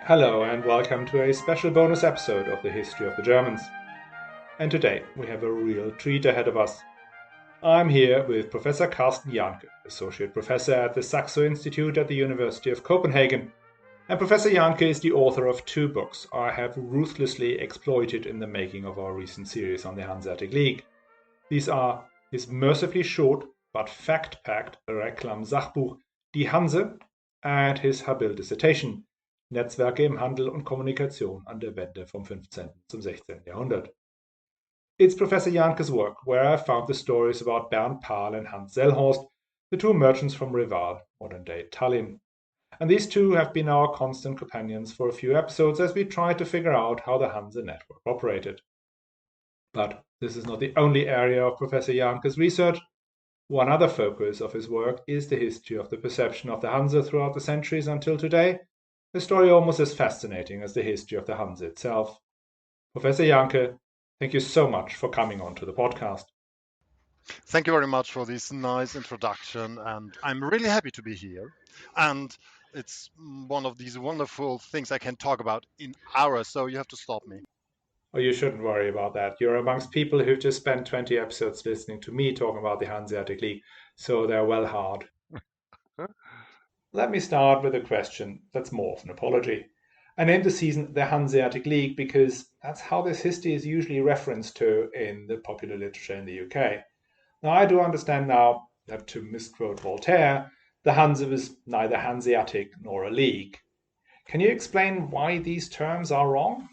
Hello and welcome to a special bonus episode of the History of the Germans. And today we have a real treat ahead of us. I'm here with Professor Carsten Jahnke, Associate Professor at the Saxo Institute at the University of Copenhagen. And Professor Jahnke is the author of two books I have ruthlessly exploited in the making of our recent series on the Hanseatic League. These are his mercifully short but fact-packed Reklam-Sachbuch Die Hanse and his Habil dissertation Netzwerke im Handel und Kommunikation an der Wende vom 15. zum 16. Jahrhundert. It's Professor Jahnke's work where I found the stories about Bernd Pahl and Hans Sellhorst, the two merchants from Reval, modern-day Tallinn. And these two have been our constant companions for a few episodes as we try to figure out how the Hanse network operated. But this is not the only area of Professor Jahnke's research. One other focus of his work is the history of the perception of the Hanse throughout the centuries until today, a story almost as fascinating as the history of the Hanse itself. Professor Jahnke, thank you so much for coming on to the podcast. Thank you very much for this nice introduction, and I'm really happy to be here. And it's one of these wonderful things I can talk about in hours, so you have to stop me. Oh, you shouldn't worry about that. You're amongst people who've just spent 20 episodes listening to me talking about the Hanseatic League, so they're well hard. Let me start with a question that's more of an apology. I named the season the Hanseatic League because that's how this history is usually referenced to in the popular literature in the UK. Now, I do understand now that, to misquote Voltaire, the Hanse was neither Hanseatic nor a league. Can you explain why these terms are wrong?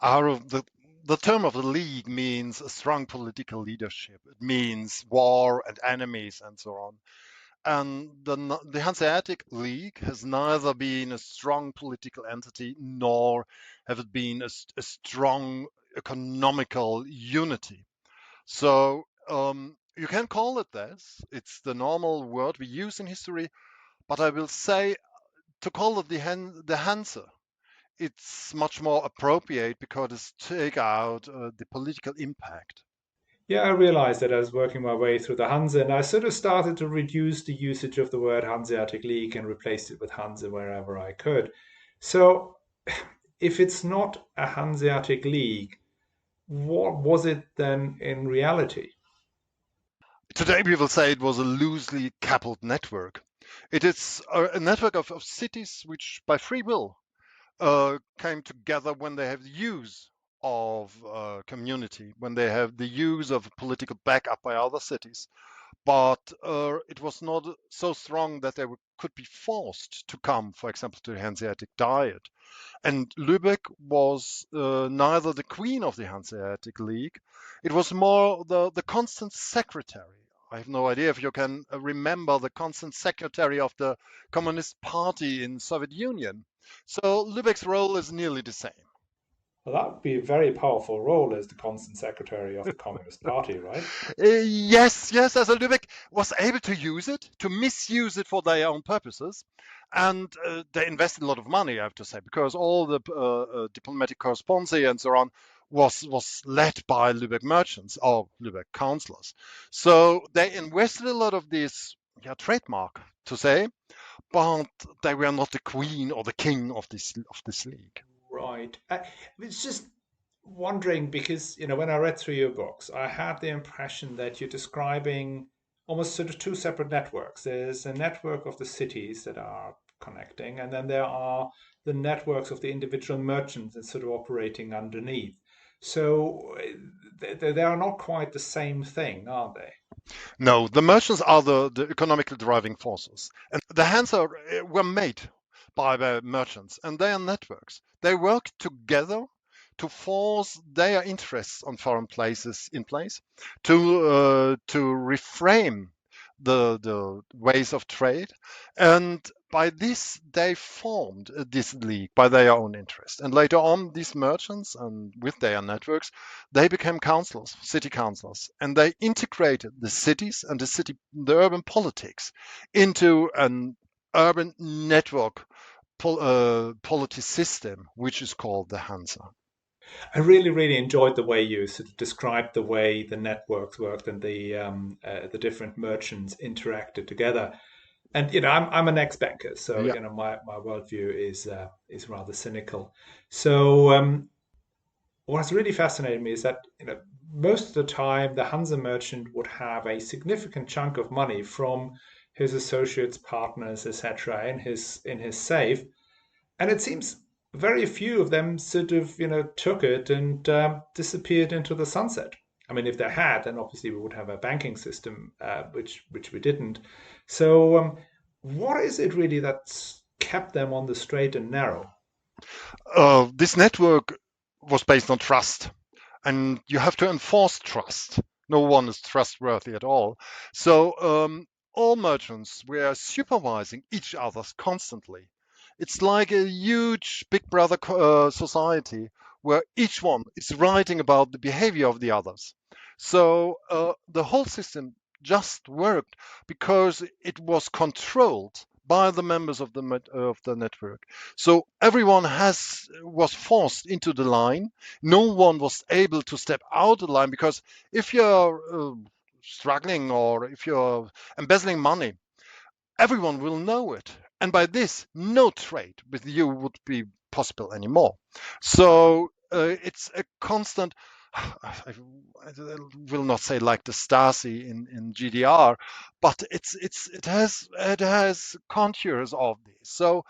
The term of the league means a strong political leadership. It means war and enemies and so on. And the Hanseatic League has neither been a strong political entity nor have it been a strong economical unity. So you can call it this. It's the normal word we use in history, but I will say to call it the Hanse, it's much more appropriate because it's take out the political impact. Yeah, I realized that I was working my way through the Hanse, and I sort of started to reduce the usage of the word Hanseatic League and replaced it with Hanse wherever I could. So, if it's not a Hanseatic League, what was it then in reality? Today we will say it was a loosely coupled network. It is a network of cities which by free will came together when they have the use of community, when they have the use of political backup by other cities. But it was not so strong that they could be forced to come, for example, to the Hanseatic Diet. And Lübeck was neither the queen of the Hanseatic League, it was more the constant secretary. I have no idea if you can remember the constant secretary of the Communist Party in Soviet Union. So Lübeck's role is nearly the same. Well, that would be a very powerful role as the constant secretary of the Communist Party, right? Yes, as a Lübeck was able to use it, to misuse it for their own purposes. And they invested a lot of money, I have to say, because all the diplomatic correspondence and so on was led by Lübeck merchants or Lübeck councillors. So they invested a lot of this trademark, to say, but they were not the queen or the king of this league. Right. I was just wondering because, when I read through your books, I had the impression that you're describing almost sort of two separate networks. There's a network of the cities that are connecting, and then there are the networks of the individual merchants that sort of operating underneath. So they are not quite the same thing, are they? No, the merchants are the economically driving forces. And the Hanse were made by the merchants and their networks. They work together to force their interests on foreign places in place, to reframe the ways of trade, and by this they formed this league by their own interest. And later on, these merchants and with their networks, they became councillors, city councillors, and they integrated the cities and the urban politics into an urban network polity system, which is called the Hanse. I really, really enjoyed the way you sort of described the way the networks worked and the different merchants interacted together. And I'm an ex-banker, so Yeah. my worldview is rather cynical. So what's really fascinated me is that most of the time the Hanse merchant would have a significant chunk of money from his associates, partners, etc., in his safe, and it seems very few of them sort of took it and disappeared into the sunset. I mean, if they had, then obviously we would have a banking system, which we didn't. So, what is it really that's kept them on the straight and narrow? This network was based on trust, and you have to enforce trust. No one is trustworthy at all. So all merchants were supervising each other constantly. It's like a huge Big Brother society where each one is writing about the behavior of the others. So the whole system just worked because it was controlled by the members of the network. So everyone was forced into the line. No one was able to step out of the line, because if you're struggling or if you're embezzling money, everyone will know it. And by this, no trade with you would be possible anymore. So it's a constant, I will not say like the Stasi in GDR, but it has contours of this. So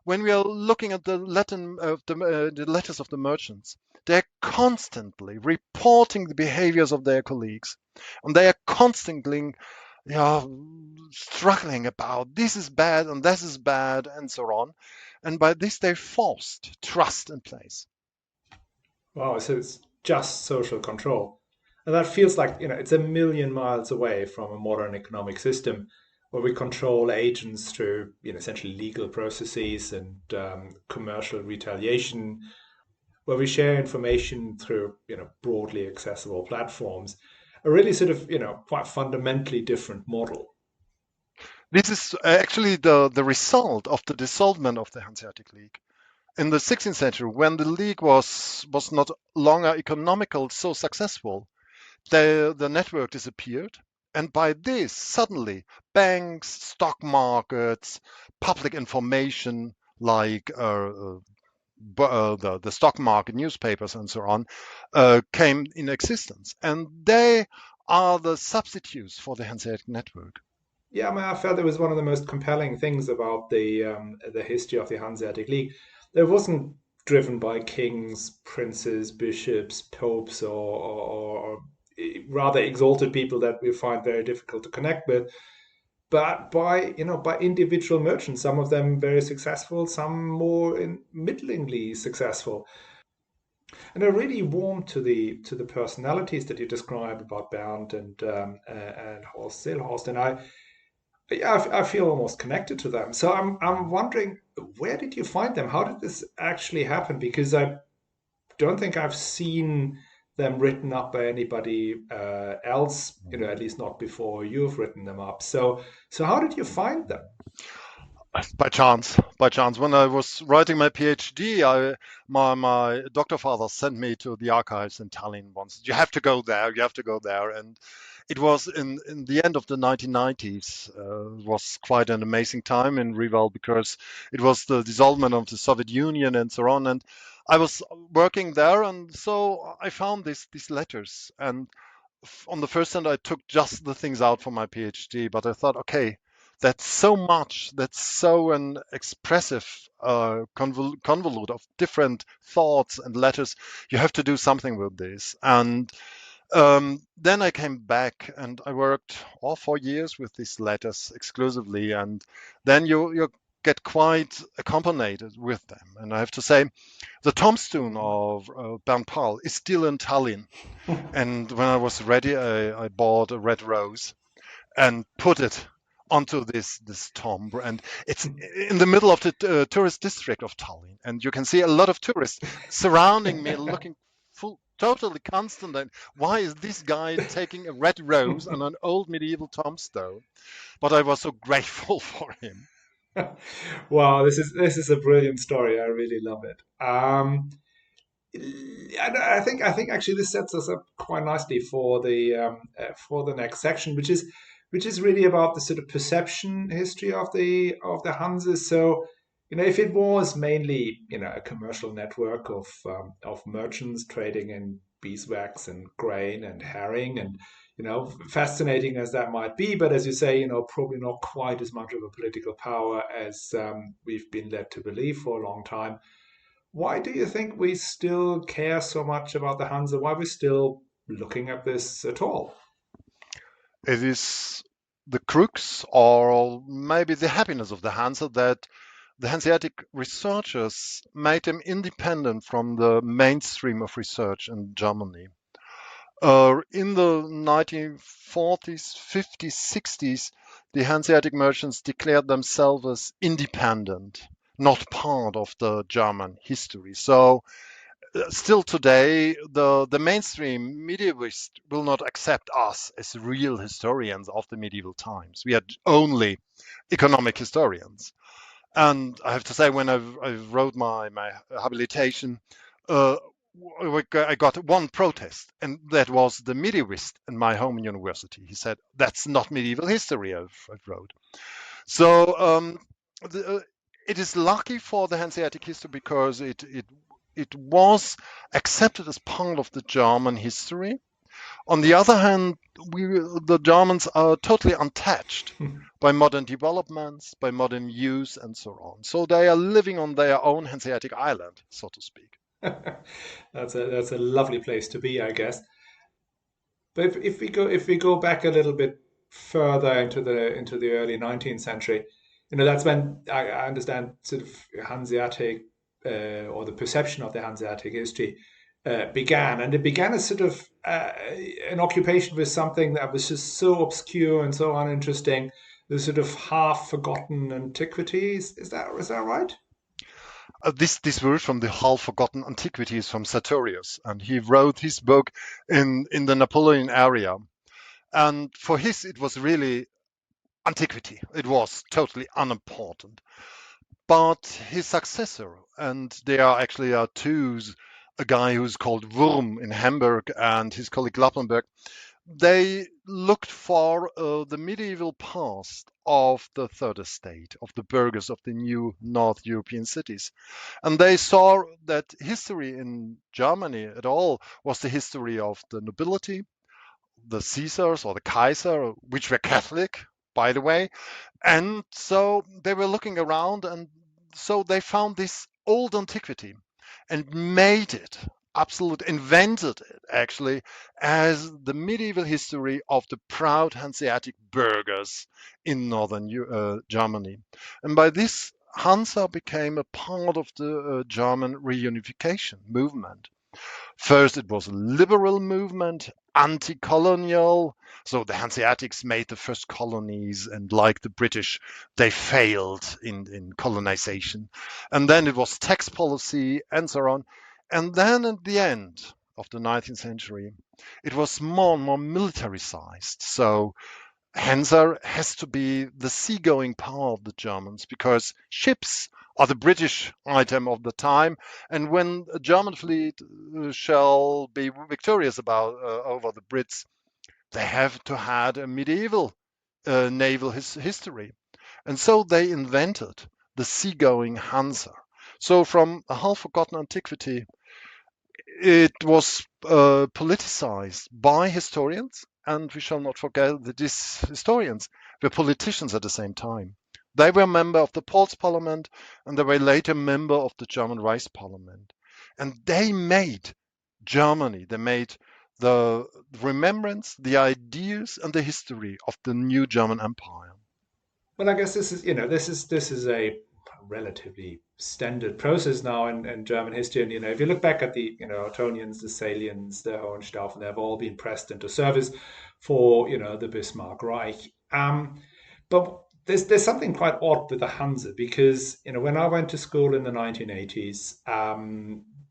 when we are looking at the letters of the merchants, they're constantly reporting the behaviors of their colleagues, and they are constantly, struggling about this is bad and this is bad and so on. And by this, they forced trust in place. Wow, so it's just social control. And that feels like, it's a million miles away from a modern economic system where we control agents through, essentially legal processes and commercial retaliation, where we share information through, broadly accessible platforms. A really sort of, quite fundamentally different model. This is actually the result of the dissolvement of the Hanseatic League. In the 16th century, when the league was not longer economical so successful, the network disappeared. And by this, suddenly, banks, stock markets, public information like the stock market, newspapers, and so on, came in existence. And they are the substitutes for the Hanseatic network. Yeah, I mean, I felt it was one of the most compelling things about the history of the Hanseatic League. It wasn't driven by kings, princes, bishops, popes, or rather exalted people that we find very difficult to connect with, but by individual merchants. Some of them very successful, some more middlingly successful. And I really warmed to the personalities that you describe about Bernd and Horst Seelhorst, and yeah, I feel almost connected to them. So I'm wondering, where did you find them? How did this actually happen? Because I don't think I've seen them written up by anybody else, at least not before you've written them up. So how did you find them? By chance, by chance. When I was writing my PhD, my doctor father sent me to the archives in Tallinn once. You have to go there. You have to go there. And it was in the end of the 1990s. It was quite an amazing time in Rival, because it was the dissolvement of the Soviet Union and so on. And I was working there, and so I found these letters. And on the first hand, I took just the things out for my PhD, but I thought, okay, that's so much, that's so an expressive convolute of different thoughts and letters. You have to do something with this. And then I came back and I worked all 4 years with these letters exclusively. And then you get quite accompanied with them. And I have to say, the tombstone of Bernd Paul is still in Tallinn. And when I was ready, I bought a red rose and put it onto this tomb. And it's in the middle of the tourist district of Tallinn. And you can see a lot of tourists surrounding me, looking totally constant. And why is this guy taking a red rose on an old medieval tombstone? But I was so grateful for him. Wow, this is a brilliant story. I really love it. And I think actually this sets us up quite nicely for the next section, which is which is really about the sort of perception history of the Hanse. So, if it was mainly, a commercial network of merchants trading in beeswax and grain and herring, and fascinating as that might be, but as you say, probably not quite as much of a political power as we've been led to believe for a long time. Why do you think we still care so much about the Hanse? Why are we still looking at this at all? It is the crux, or maybe the happiness of the Hanse, that the Hanseatic researchers made them independent from the mainstream of research in Germany. In the 1940s, 50s, 60s, the Hanseatic merchants declared themselves as independent, not part of the German history. So still today, the mainstream medievalists will not accept us as real historians of the medieval times. We are only economic historians. And I have to say, when I wrote my habilitation, uh, I got one protest, and that was the medievalist in my home university. He said, "That's not medieval history I've wrote." So the, it is lucky for the Hanseatic history because it was accepted as part of the German history. On the other hand, the Germans are totally untouched by modern developments, by modern use, and so on. So they are living on their own Hanseatic island, so to speak. That's a lovely place to be, I guess. But if we go back a little bit further into the early 19th century, that's when I understand sort of Hanseatic or the perception of the Hanseatic history began, and it began as sort of an occupation with something that was just so obscure and so uninteresting, the sort of half forgotten antiquities. Is that right? This word from the half forgotten antiquity is from Sartorius, and he wrote his book in the Napoleon area. And for his, it was really antiquity. It was totally unimportant. But his successor, and there are actually two, a guy who's called Wurm in Hamburg and his colleague Lappenberg, they looked for the medieval past of the third estate, of the burghers of the new North European cities. And they saw that history in Germany at all was the history of the nobility, the Caesars or the Kaiser, which were Catholic, by the way. And so they were looking around, and so they found this old antiquity and made it, invented it actually, as the medieval history of the proud Hanseatic burghers in northern Germany. And by this, Hansa became a part of the German reunification movement. First, it was a liberal movement, anti-colonial. So the Hanseatics made the first colonies, and like the British, they failed in colonization. And then it was tax policy and so on. And then at the end of the 19th century, it was more and more militarized. So Hansa has to be the seagoing power of the Germans because ships are the British item of the time. And when a German fleet shall be victorious over the Brits, they have to have a medieval naval history. And so they invented the seagoing Hansa. So from a half-forgotten antiquity, it was politicized by historians, and we shall not forget that these historians were politicians at the same time. They were member of the Pulse Parliament, and they were later member of the German Parliament. And they made Germany, they made the remembrance, the ideas, and the history of the new German Empire. Well, I guess this is a relatively standard process now in German history. And if you look back at the Ottonians, the Salians, the Hohenstaufen, they've all been pressed into service for the Bismarck Reich. But there's something quite odd with the Hanse because when I went to school in the 1980s,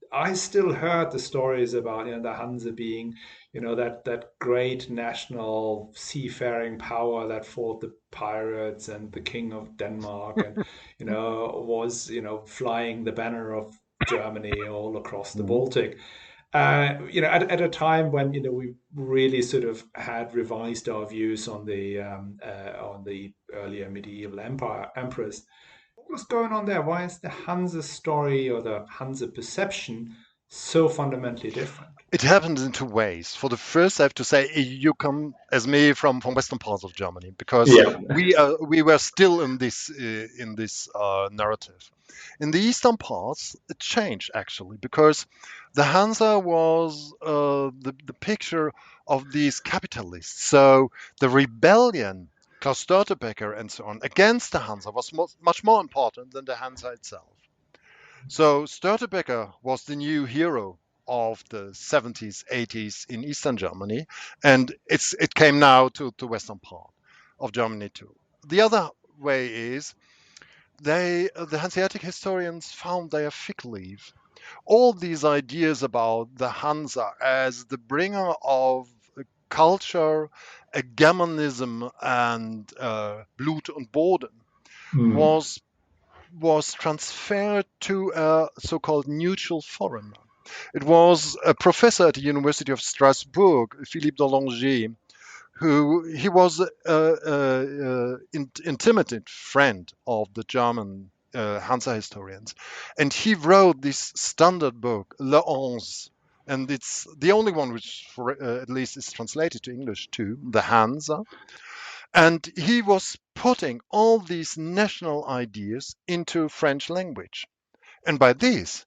I still heard the stories about the Hanse being that great national seafaring power that fought the pirates and the king of Denmark and was flying the banner of Germany all across the Mhm. Baltic. At a time when we really sort of had revised our views on the earlier medieval emperors. What was going on there? Why is the Hanse story or the Hanse perception so fundamentally different? It happened in two ways. For the first, I have to say you come as me from western parts of Germany because Yeah. we were still in this narrative. In the eastern parts, it changed actually because the Hansa was the picture of these capitalists. So the rebellion, Klaus Störtebeker and so on, against the Hansa was much more important than the Hansa itself. So Störtebeker was the new hero of the 70s, 80s in Eastern Germany, and it came now to Western part of Germany too. The other way is the Hanseatic historians found their fig leaf. All these ideas about the Hansa as the bringer of culture, hegemonism, and Blut und Boden Mm. was was transferred to a so-called neutral foreigner. It was a professor at the University of Strasbourg, Philippe Delanger, who he was an intimate friend of the German Hansa historians, and he wrote this standard book, Le Onze, and it's the only one which, at least, is translated to English too, the Hansa. And he was putting all these national ideas into French language. And by this,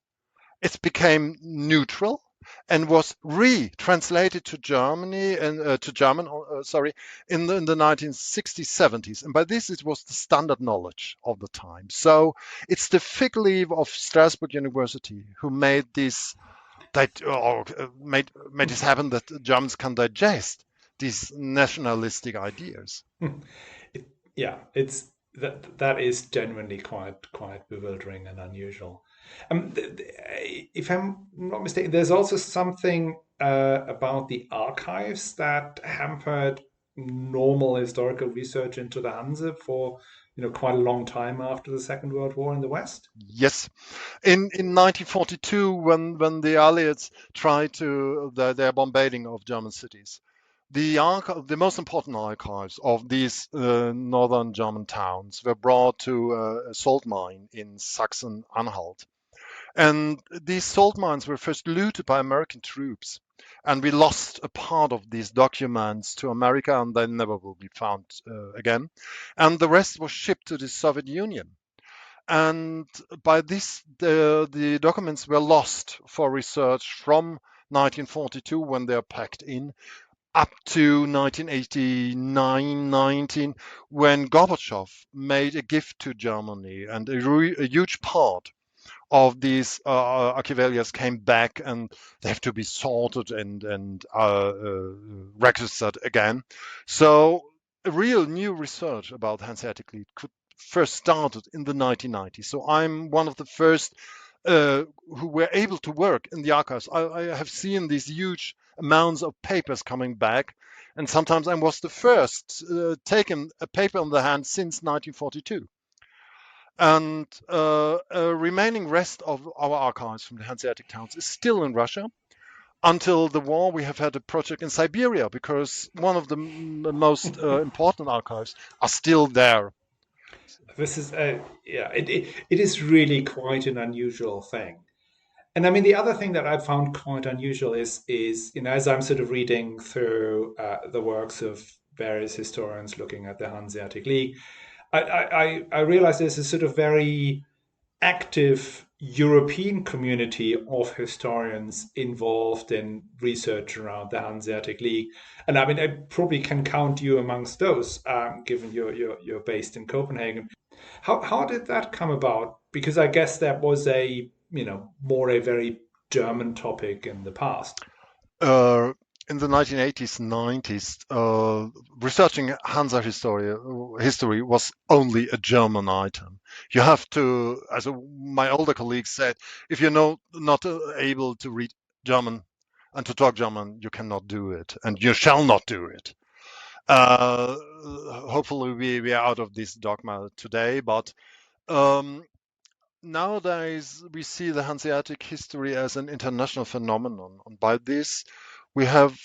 it became neutral and was retranslated to Germany and to German, sorry, in the 1960s, 70s. And by this, it was the standard knowledge of the time. So it's the fig leaf of Strasbourg University who made this made this happen that Germans can digest these nationalistic ideas. It, yeah, it's that is genuinely quite bewildering and unusual. If I'm not mistaken, there's also something about the archives that hampered normal historical research into the Hanse for quite a long time after the Second World War in the West. Yes, in 1942, when the Allies tried their bombarding of German cities, the most important archives of these northern German towns were brought to a salt mine in Saxon-Anhalt, and these salt mines were first looted by American troops, and we lost a part of these documents to America, and they never will be found again, and the rest was shipped to the Soviet Union. And by this, the documents were lost for research from 1942 when they're packed in up to 1989, 19, when Gorbachev made a gift to Germany, and a huge part of these archivalias came back, and they have to be sorted and registered again. So a real new research about Hanseatic Lead could first started in the 1990s. So I'm one of the first who were able to work in the archives. I have seen these huge amounts of papers coming back, and sometimes I was the first taken a paper on the hand since 1942. And a remaining rest of our archives from the Hanseatic towns is still in Russia. Until the war, we have had a project in Siberia because one of the most important archives are still there. This is it is really quite an unusual thing. And I mean, the other thing that I found quite unusual is as I'm sort of reading through the works of various historians looking at the Hanseatic League, I realize there's a sort of very active European community of historians involved in research around the Hanseatic League. And I mean, I probably can count you amongst those, given you're based in Copenhagen. How did that come about? Because I guess that was more a very German topic in the past. Uh, in the 1980s, 90s, researching history was only a German item. You have to, as my older colleagues said, if you're not able to read German and to talk German, you cannot do it, and you shall not do it. Uh, Hopefully, we are out of this dogma today, but um, nowadays we see the Hanseatic history as an international phenomenon. And by this, we have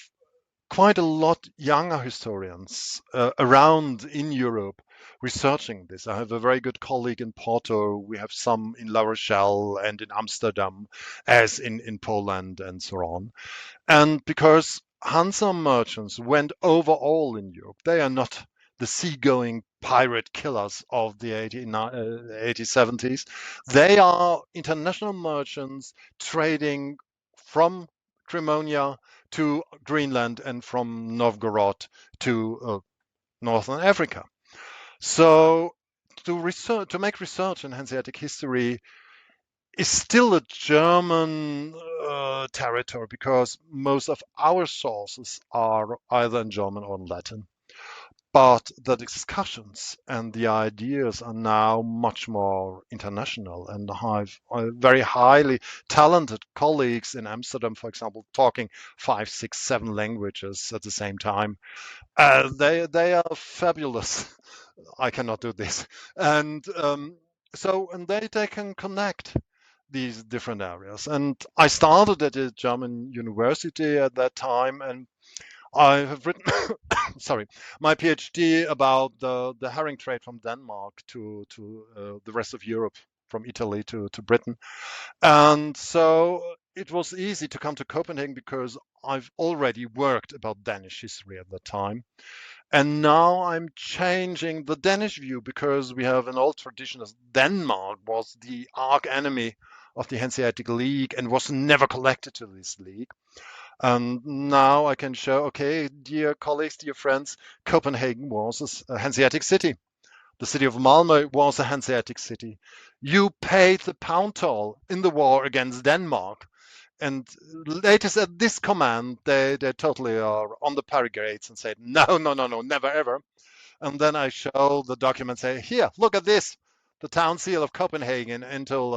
quite a lot younger historians around in Europe researching this. I have a very good colleague in Porto. We have some in La Rochelle and in Amsterdam, as in Poland and so on. And because Hansa merchants went over all in Europe, they are not the seagoing pirate killers of the 1870s. They are international merchants trading from Crimonia to Greenland and from Novgorod to Northern Africa. So to make research in Hanseatic history is still a German territory because most of our sources are either in German or in Latin. But the discussions and the ideas are now much more international, and I have very highly talented colleagues in Amsterdam, for example, talking 5, 6, 7 languages at the same time. They are fabulous. I cannot do this, and and they can connect these different areas. And I started at a German university at that time, and I have written, sorry, my PhD about the herring trade from Denmark to the rest of Europe, from Italy to Britain. And so it was easy to come to Copenhagen because I've already worked about Danish history at the time. And now I'm changing the Danish view because we have an old tradition as Denmark was the arch enemy of the Hanseatic League and was never collected to this league. And now I can show, okay, dear colleagues, dear friends, Copenhagen was a Hanseatic city. The city of Malmö was a Hanseatic city. You paid the pound toll in the war against Denmark. And latest at this command, they totally are on the paragades and say, no, no, no, no, never ever. And then I show the document, say, here, look at this, the town seal of Copenhagen until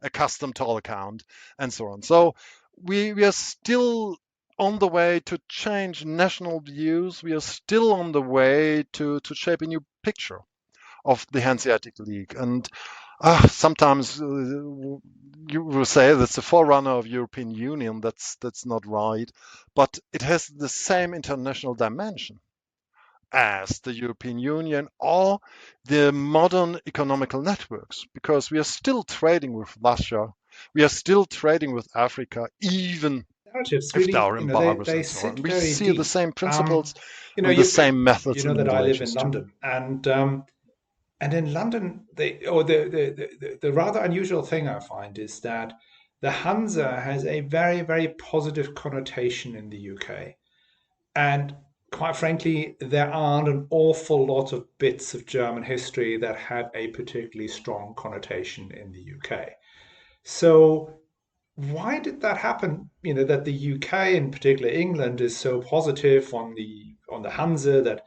a custom toll account and so on. So we are still on the way to change national views. We are still on the way to shape a new picture of the Hanseatic League. And sometimes you will say that's a forerunner of European Union. That's not right, but it has the same international dimension as the European Union or the modern economical networks, because we are still trading with Russia, we are still trading with Africa, even Narratives if there really, are embargoes they and so on. sit We very see the deep. same principles and the You same you methods know in that I live in relations too. London, and in London, the rather unusual thing I find is that the Hanse has a very, very positive connotation in the UK. And quite frankly, there aren't an awful lot of bits of German history that have a particularly strong connotation in the UK. So why did that happen? That the UK, in particular England, is so positive on the Hanse, that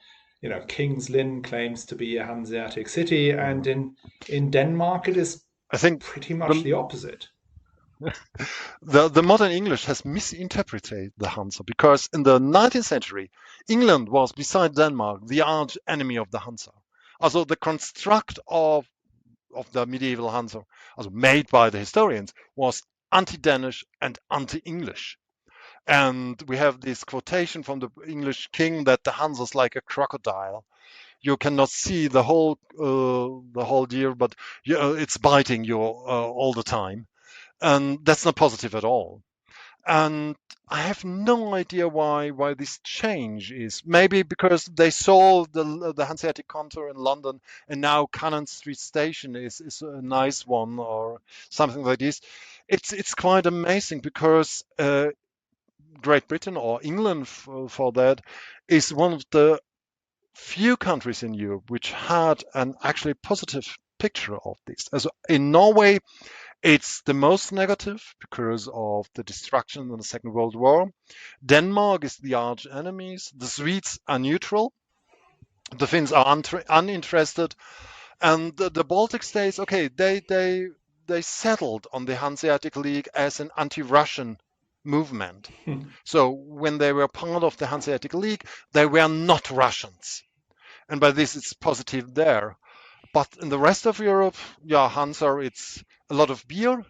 King's Lynn claims to be a Hanseatic city, and Mhm. in Denmark it is I think pretty much the, the opposite. the modern English has misinterpreted the Hanse because in the 19th century, England was, beside Denmark, the arch enemy of the Hanse. Also, the construct of the medieval Hanse, also made by the historians, was anti-Danish and anti-English. And we have this quotation from the English king that the Hanse is like a crocodile. You cannot see the whole deer, but it's biting you all the time, and that's not positive at all. And I have no idea why this change is. Maybe because they saw the Hanseatic contour in London, and now Cannon Street Station is a nice one, or something like this. It's quite amazing because Great Britain, or England for that, is one of the few countries in Europe which had an actually positive picture of this. As in Norway, it's the most negative because of the destruction in the Second World War. Denmark is the arch enemies. The Swedes are neutral. The Finns are uninterested, and the Baltic states, okay, they settled on the Hanseatic League as an anti-Russian movement. So when they were part of the Hanseatic League, they were not Russians, and by this it's positive there. But in the rest of Europe, yeah, Hansa, it's a lot of beer,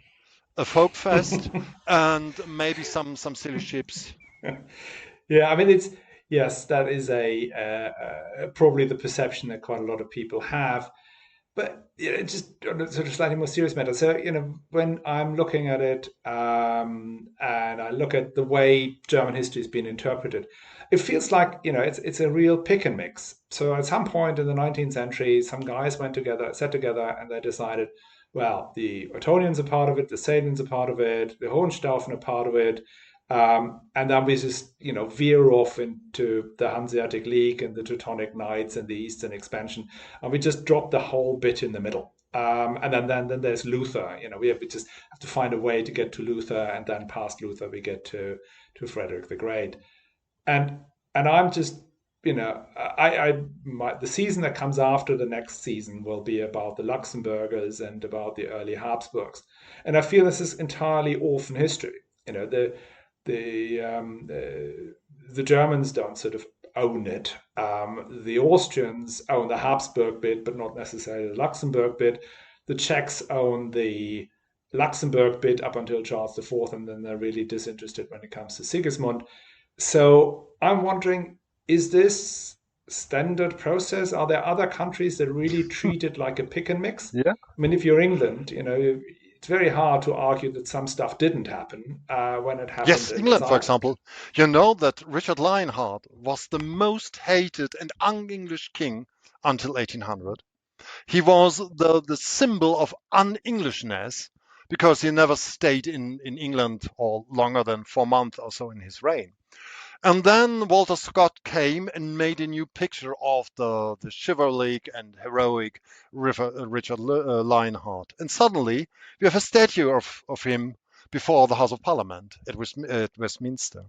a folk fest, and maybe some silly ships. Yeah, I mean, it's yes, that is a probably the perception that quite a lot of people have. But just on a sort of slightly more serious matter. So, when I'm looking at it, and I look at the way German history has been interpreted, it feels like, it's a real pick and mix. So at some point in the 19th century, some guys sat together, and they decided, well, the Ottonians are part of it, the Salians are part of it, the Hohenstaufen are part of it. And then we just, veer off into the Hanseatic League and the Teutonic Knights and the Eastern expansion, and we just drop the whole bit in the middle. And then there's Luther. We just have to find a way to get to Luther, and then past Luther we get to Frederick the Great. And I'm just, the season that comes after the next season will be about the Luxemburgers and about the early Habsburgs, and I feel this is entirely orphan history. The Germans don't sort of own it. The Austrians own the Habsburg bit, but not necessarily the Luxembourg bit. The Czechs own the Luxembourg bit up until Charles IV, and then they're really disinterested when it comes to Sigismund. So I'm wondering, is this standard process? Are there other countries that really treat it like a pick and mix? Yeah. I mean, if you're England, it's very hard to argue that some stuff didn't happen when it happened Yes, in this England, for island. example. You know that Richard Lionheart was the most hated and un-English king until 1800. He was the symbol of un-Englishness because he never stayed in England or longer than 4 months or so in his reign. And then Walter Scott came and made a new picture of the chivalric and heroic Richard Lionheart. And suddenly we have a statue of him before the House of Parliament at Westminster.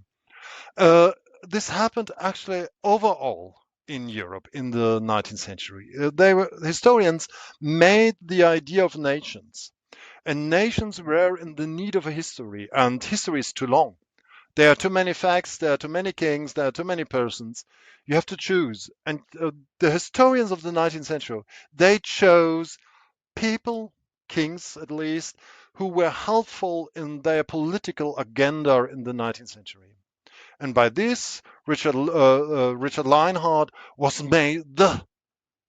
Uh, this happened actually overall in Europe in the 19th century. Historians made the idea of nations, and nations were in the need of a history, and history is too long. There are too many facts, there are too many kings, there are too many persons. You have to choose. And the historians of the 19th century, they chose people, kings at least, who were helpful in their political agenda in the 19th century. And by this, Richard Lionheart was made the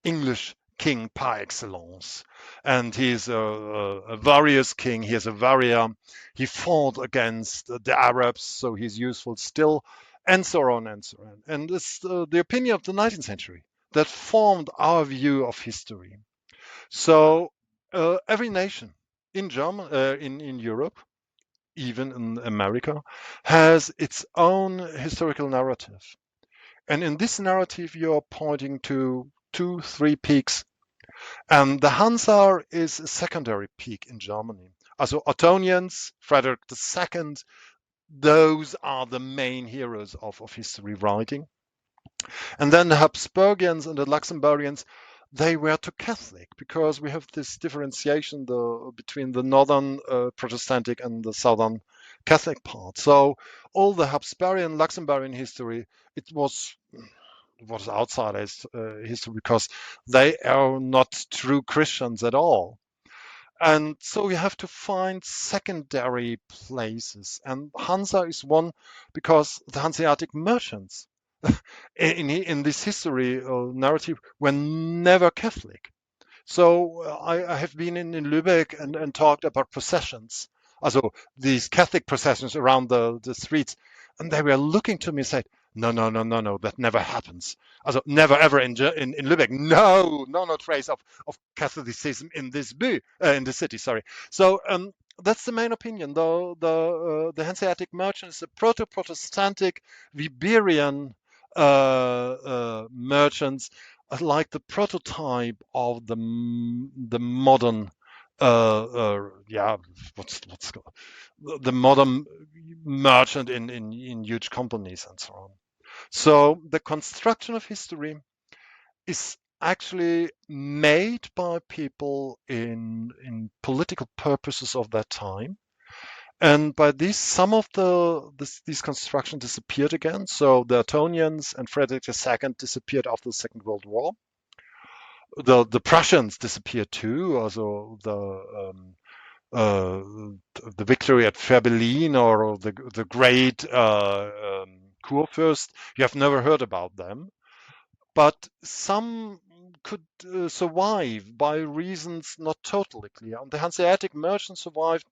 English king par excellence. And he's a various king. He is a warrior. He fought against the Arabs, so he's useful still, and so on and so on. And it's the opinion of the 19th century that formed our view of history. So every nation in Europe, even in America, has its own historical narrative. And in this narrative, you're pointing to two, three peaks. And the Hansa is a secondary peak in Germany. Also, Ottonians, Frederick II, those are the main heroes of history writing. And then the Habsburgians and the Luxembourgians, they were too Catholic because we have this differentiation between the northern Protestantic and the southern Catholic part. So all the Habsburgian, Luxembourgian history, it was outside history because they are not true Christians at all. And so you have to find secondary places. And Hansa is one because the Hanseatic merchants in this history narrative were never Catholic. So I have been in Lübeck and talked about processions, also these Catholic processions around the streets, and they were looking to me and said, no, no, no, no, no, that never happens. Also never ever in Lübeck. No, no, no trace of Catholicism in in the city. Sorry. So that's the main opinion. The Hanseatic merchants, the proto-Protestantic Iberian merchants, like the prototype of the modern yeah, what's called the modern merchant in huge companies and so on. So the construction of history is actually made by people in political purposes of that time. And by this, some of these constructions disappeared again. So the Ottonians and Frederick II disappeared after the Second World War. the Prussians disappeared too. Also uh, the victory at Fehrbellin or the great Kurfürst, you have never heard about them. But some could survive by reasons not totally clear. And the Hanseatic merchants survived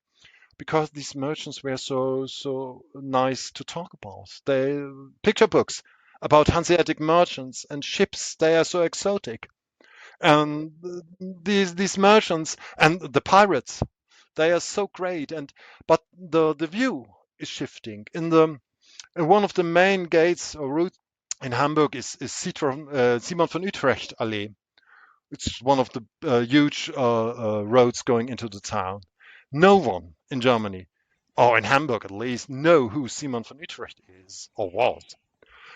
because these merchants were so nice to talk about. They picture books about Hanseatic merchants and ships. They are so exotic. And these merchants and the pirates, they are so great. And but the view is shifting. In one of the main gates or routes in Hamburg is Simon von Utrecht Allee. It's one of the huge roads going into the town. No one in Germany, or in Hamburg at least, know who Simon von Utrecht is or was.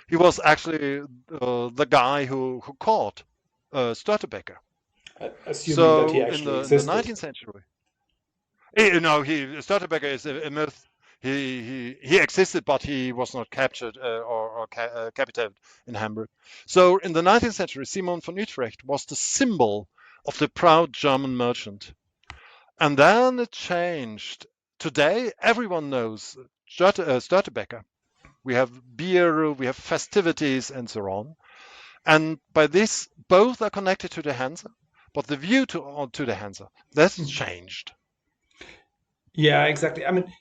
He was actually the guy who caught Störtebeker. Assuming that he So actually in the existed. 19th century, no, Störtebeker is a myth. He existed, but he was not captured or captured in Hamburg. So in the 19th century, Simon von Utrecht was the symbol of the proud German merchant. And then it changed. Today, everyone knows Störtebeker. We have beer, we have festivities, and so on. And by this, both are connected to the Hanse, but the view to the Hanse, that's changed. Yeah, exactly. I mean,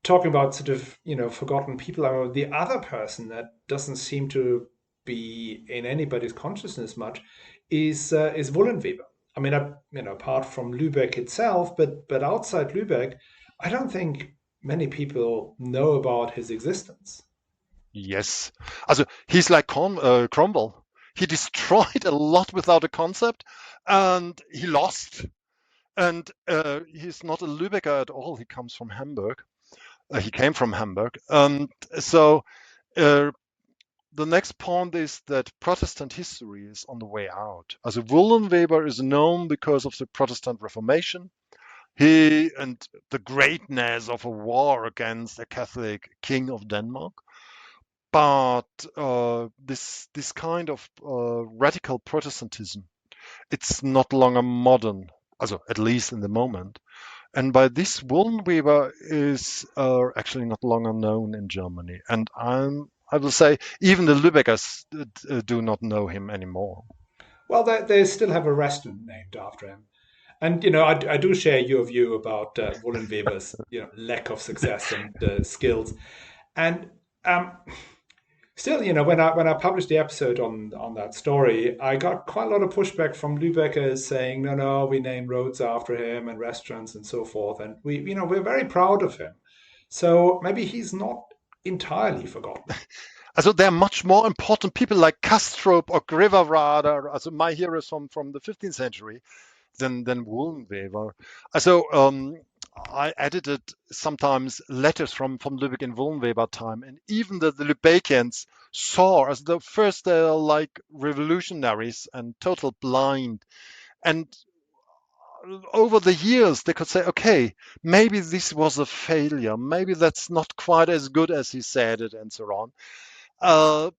talking about sort of forgotten people, the other person that doesn't seem to be in anybody's consciousness much is Wollenweber. I mean, apart from Lübeck itself, but outside Lübeck, I don't think many people know about his existence. Yes. Also, he's like Cromwell. He destroyed a lot without a concept, and he lost. And he's not a Lübecker at all. He comes from Hamburg. He came from Hamburg. And so uh, the next point is that Protestant history is on the way out. Also, Wollenweber is known because of the Protestant Reformation. He and the greatness of a war against a Catholic king of Denmark. But this kind of radical Protestantism, it's not longer modern, also at least in the moment. And by this, Wollenweber is actually not longer known in Germany. And I will say even the Lübeckers do not know him anymore. Well, they still have a restaurant named after him. And I do share your view about Wollenweber's lack of success and skills. And still, when I published the episode on that story, I got quite a lot of pushback from Lübeckers saying, no, we name roads after him and restaurants and so forth, and we're very proud of him. So maybe he's not entirely forgotten. Also there are much more important people like Kastrup or Greverader, also my heroes from the 15th century, than Wollenweber. Also I edited sometimes letters from Lübeck in Wollenweber time, and even the Lübeckians saw as the first they're like revolutionaries and total blind. And over the years they could say, okay, maybe this was a failure, maybe that's not quite as good as he said it, and so on. Uh,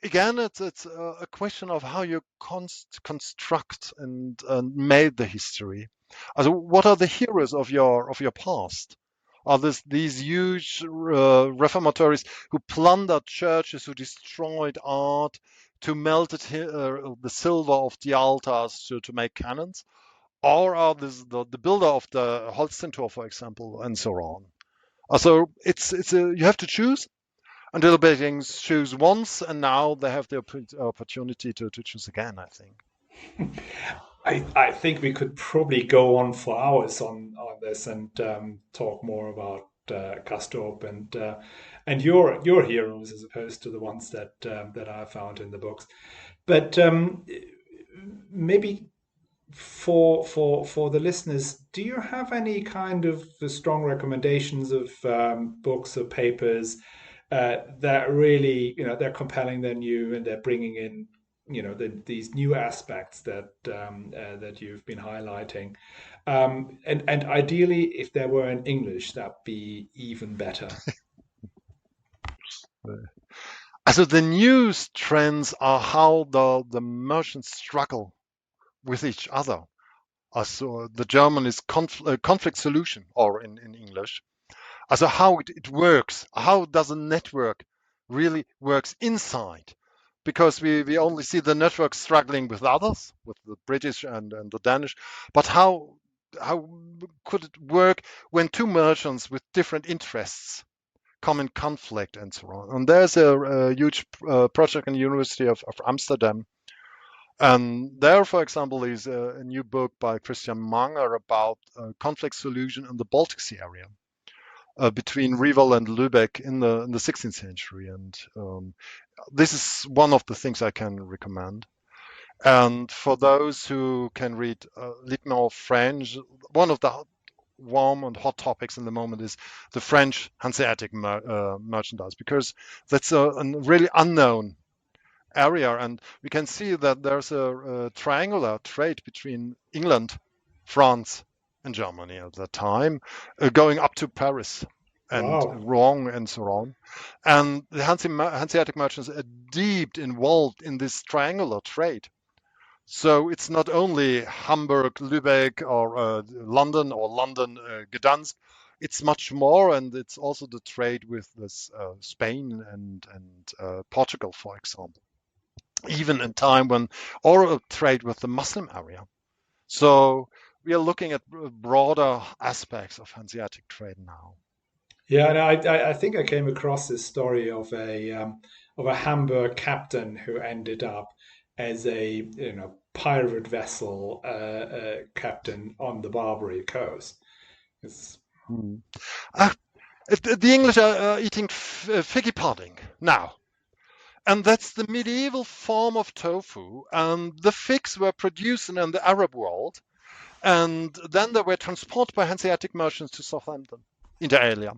Again, it's a question of how you construct and made the history. Also, what are the heroes of your past? Are these huge reformatories who plundered churches, who destroyed art, to melted the silver of the altars to make cannons? Or are this the builder of the Holstentor, for example, and so on? Also, you have to choose. And little beings choose once, and now they have the opportunity to choose again, I think. I think we could probably go on for hours on this and talk more about Castorp and your heroes as opposed to the ones that I found in the books. But maybe for the listeners, do you have any kind of strong recommendations of books or papers that really they're compelling, they're new, and they're bringing in these new aspects that you've been highlighting, and ideally if they were in English that'd be even better. So the news trends are how the merchants struggle with each other. So the German is conflict solution, or in English. Also how it works. How does a network really works inside? Because we only see the network struggling with others, with the British and the Danish. But how could it work when two merchants with different interests come in conflict and so on? And there's a huge project in the University of Amsterdam. And there, for example, is a new book by Christian Manger about conflict solution in the Baltic Sea area between Reval and Lübeck in the 16th century. And this is one of the things I can recommend. And for those who can read a little more French, one of the warm and hot topics in the moment is the French Hanseatic merchandise, because that's a really unknown area. And we can see that there's a triangular trade between England, France, and Germany at that time, going up to Paris and Wow. Rouen and so on. And the Hanseatic merchants are deep involved in this triangular trade. So it's not only Hamburg, Lübeck, or London, or London, Gdansk. It's much more, and it's also the trade with this, Spain and Portugal, for example. Even in time when, or a trade with the Muslim area. So we are looking at broader aspects of Hanseatic trade now. Yeah, and I think I came across this story of a Hamburg captain who ended up as a pirate vessel captain on the Barbary coast. It's, Hmm. Uh, the English are eating figgy pudding now. And that's the medieval form of tofu. And the figs were produced in the Arab world. And then they were transported by Hanseatic merchants to Southampton, inter alia.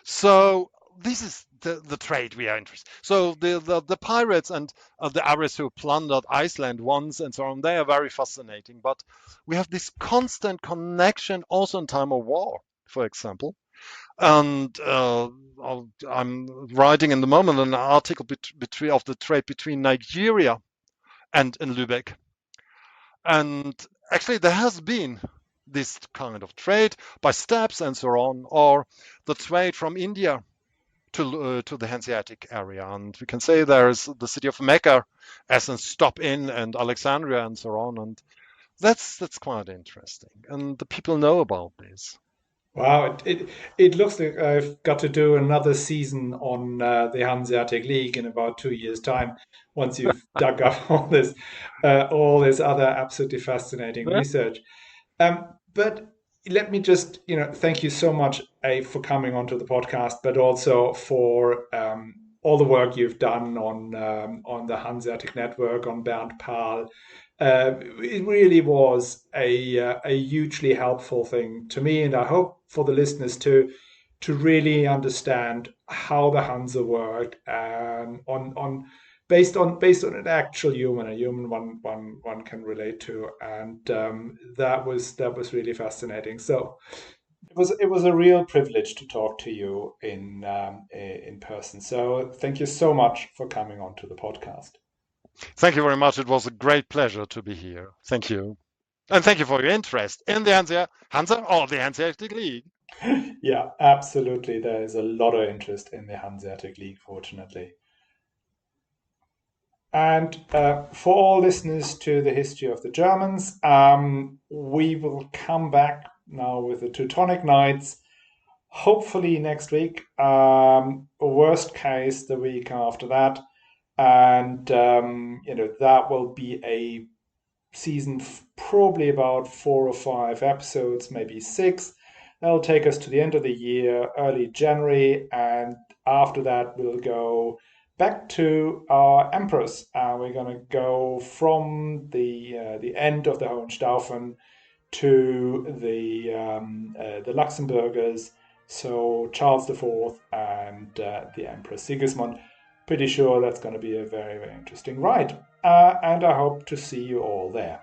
So this is the trade we are interested. So the pirates and the Arabs who plundered Iceland once and so on, they are very fascinating. But we have this constant connection also in time of war, for example. And I'm writing in the moment an article between of the trade between Nigeria and Lübeck. And actually, there has been this kind of trade by steps and so on, or the trade from India to the Hanseatic area. And we can say there's the city of Mecca as a stop in, and Alexandria and so on. And that's quite interesting. And the people know about this. wow, it looks like I've got to do another season on the Hanseatic League in about 2 years' time. Once you've dug up all this other absolutely fascinating research. But let me just, thank you so much, for coming onto the podcast, but also for all the work you've done on the Hanseatic Network, on Bernd Pahl. It really was a hugely helpful thing to me, and I hope for the listeners too, to really understand how the Hanse worked and on based on an actual human, a human one can relate to, and that was really fascinating. So it was a real privilege to talk to you in person. So thank you so much for coming onto the podcast. Thank you very much. It was a great pleasure to be here. Thank you. And thank you for your interest in the Hanse or the Hanseatic League. Yeah, absolutely. There is a lot of interest in the Hanseatic League, fortunately. And for all listeners to the history of the Germans, we will come back now with the Teutonic Knights, hopefully next week. Worst case, the week after that. And, that will be a season, probably about 4 or 5 episodes, maybe 6. That'll take us to the end of the year, early January, and after that we'll go back to our emperors. We're going to go from the end of the Hohenstaufen to the Luxembourgers, so Charles IV and the Emperor Sigismund. Pretty sure that's going to be a very, very interesting ride. And I hope to see you all there.